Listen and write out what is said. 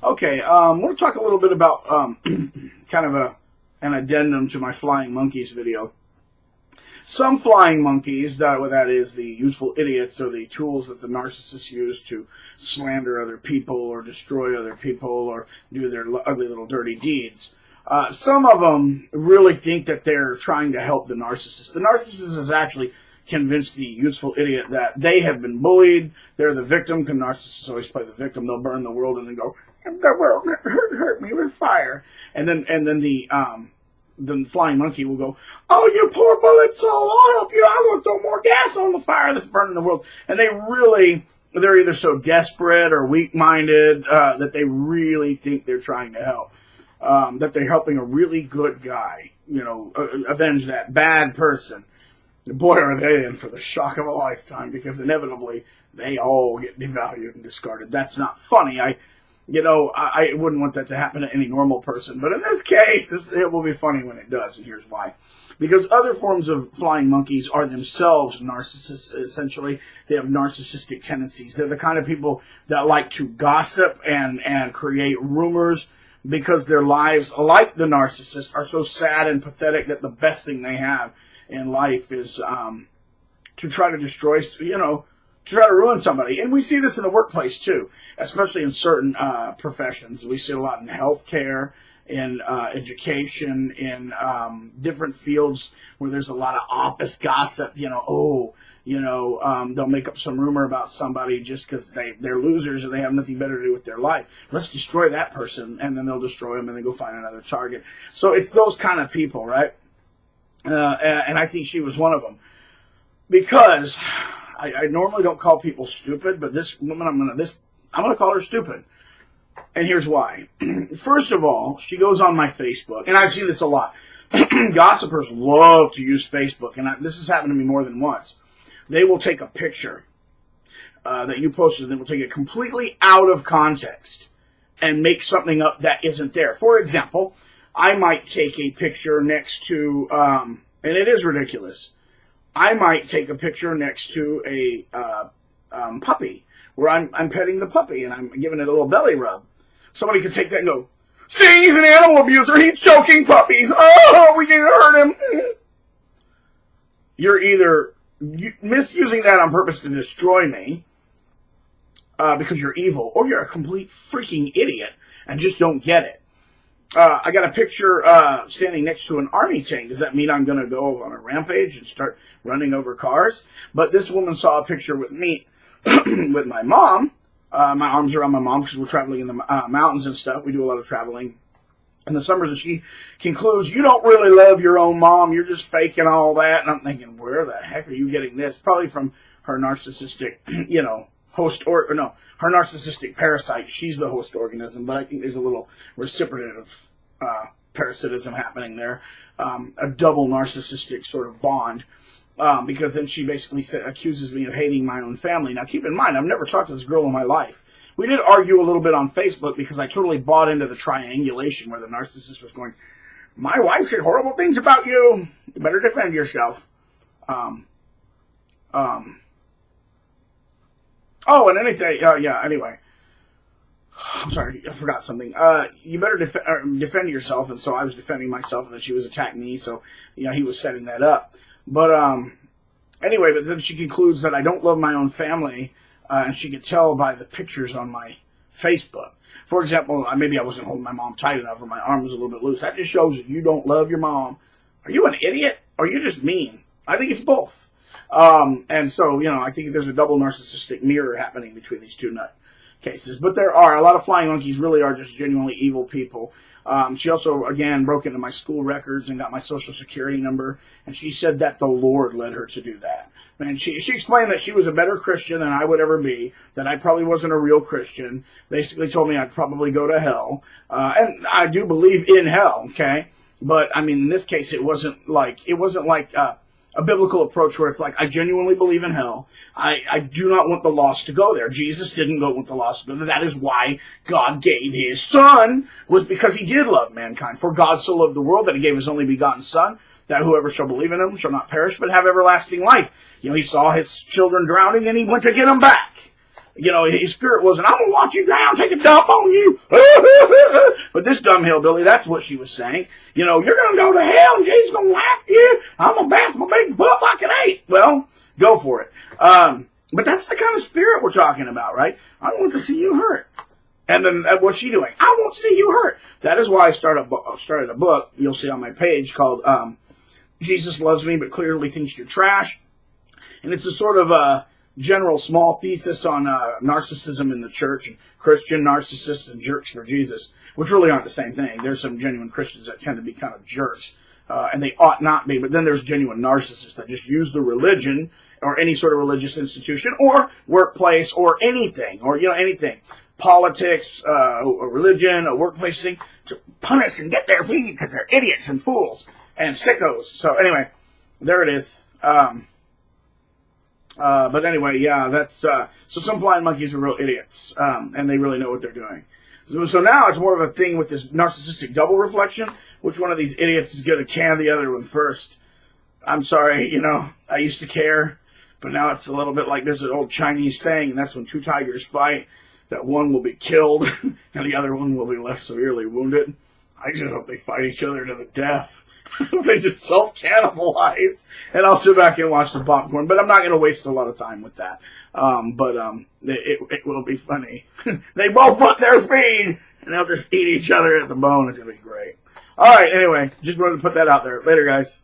Okay, I want to talk a little bit about kind of an addendum to my flying monkeys video. Some flying monkeys, what that is, the useful idiots, are the tools that the narcissists use to slander other people or destroy other people or do their ugly little dirty deeds. Some of them really think that they're trying to help the narcissist. The narcissist is actually convinced the useful idiot that they have been bullied, they're the victim, because narcissists always play the victim. They'll burn the world and then go, the world hurt me with fire. And then the flying monkey will go, oh, you poor bullet soul, I'll help you, I'm going to throw more gas on the fire that's burning the world. And they're either so desperate or weak-minded that they really think they're trying to help. That they're helping a really good guy, avenge that bad person. Boy, are they in for the shock of a lifetime, because inevitably they all get devalued and discarded. That's not funny. I wouldn't want that to happen to any normal person, but in this case, it will be funny when it does, and here's why. Because other forms of flying monkeys are themselves narcissists, essentially. They have narcissistic tendencies. They're the kind of people that like to gossip and create rumors, because their lives, like the narcissist, are so sad and pathetic that the best thing they have in life is to try to destroy, to try to ruin somebody. And we see this in the workplace too, especially in certain professions. We see it a lot in healthcare, in education, in different fields where there's a lot of office gossip. They'll make up some rumor about somebody just because they're losers and they have nothing better to do with their life. Let's destroy that person, and then they'll destroy them and then go find another target. So it's those kind of people, right? And I think she was one of them. Because I normally don't call people stupid, but this woman, I'm gonna call her stupid. And here's why. First of all, she goes on my Facebook, and I've seen this a lot. Gossipers love to use Facebook, and this has happened to me more than once. They will take a picture that you posted, and they will take it completely out of context and make something up that isn't there. For example, I might take a picture next to, and it is ridiculous, I might take a picture next to a puppy, where I'm petting the puppy and I'm giving it a little belly rub. Somebody could take that and go, see, he's an animal abuser, he's choking puppies, oh, we can hurt him. You're either misusing that on purpose to destroy me, because you're evil, or you're a complete freaking idiot and just don't get it. I got a picture standing next to an army tank. Does that mean I'm going to go on a rampage and start running over cars? But this woman saw a picture with me, with my mom. My arms around my mom because we're traveling in the mountains and stuff. We do a lot of traveling in the summers. And she concludes, you don't really love your own mom. You're just faking all that. And I'm thinking, where the heck are you getting this? Probably from her narcissistic, her narcissistic parasite. She's the host organism, but I think there's a little reciprocative parasitism happening there, a double narcissistic sort of bond, because then she basically accuses me of hating my own family. Now, keep in mind, I've never talked to this girl in my life. We did argue a little bit on Facebook because I totally bought into the triangulation where the narcissist was going, my wife said horrible things about you. You better defend yourself. Oh, and anything, anyway. I'm sorry, I forgot something. You better defend yourself, and so I was defending myself, and then she was attacking me, so, he was setting that up. But, anyway, but then she concludes that I don't love my own family, and she could tell by the pictures on my Facebook. For example, maybe I wasn't holding my mom tight enough, or my arm was a little bit loose. That just shows that you don't love your mom. Are you an idiot, or are you just mean? I think it's both. And so, I think there's a double narcissistic mirror happening between these two nut cases. But there are. A lot of flying monkeys really are just genuinely evil people. She also, again, broke into my school records and got my social security number. And she said that the Lord led her to do that. And she explained that she was a better Christian than I would ever be, that I probably wasn't a real Christian. Basically told me I'd probably go to hell. And I do believe in hell, okay? But, in this case, it wasn't like a biblical approach where it's like, I genuinely believe in hell. I do not want the lost to go there. Jesus didn't want the lost to go there. That is why God gave his Son, was because he did love mankind. For God so loved the world that he gave his only begotten Son, that whoever shall believe in him shall not perish but have everlasting life. He saw his children drowning and he went to get them back. You know, his spirit wasn't, I'm going to watch you drown, take a dump on you. But this dumb hillbilly, that's what she was saying. You know, you're going to go to hell and Jesus is going to laugh at you. I'm going to bath my big butt like an ape. Well, go for it. But that's the kind of spirit we're talking about, right? I want to see you hurt. And then what's she doing? I want to see you hurt. That is why I started a book you'll see on my page called Jesus Loves Me But Clearly Thinks You're Trash. And it's a sort of a general small thesis on narcissism in the church and Christian narcissists and jerks for Jesus, which really aren't the same thing. There's some genuine Christians that tend to be kind of jerks, and they ought not be. But then there's genuine narcissists that just use the religion or any sort of religious institution or workplace or anything, or, you know, anything. Politics, or religion, or workplace thing, to punish and get their feet because they're idiots and fools and sickos. So anyway, there it is. But anyway, yeah, that's, so some flying monkeys are real idiots, and they really know what they're doing. So now it's more of a thing with this narcissistic double reflection. Which one of these idiots is going to can the other one first? I'm sorry, you know, I used to care, but now it's a little bit like there's an old Chinese saying, and that's when two tigers fight, that one will be killed and the other one will be less severely wounded. I just hope they fight each other to the death. They just self-cannibalize. And I'll sit back and watch the popcorn, but I'm not going to waste a lot of time with that. It will be funny. They both want their feed, and they'll just eat each other at the bone. It's going to be great. All right, anyway, just wanted to put that out there. Later, guys.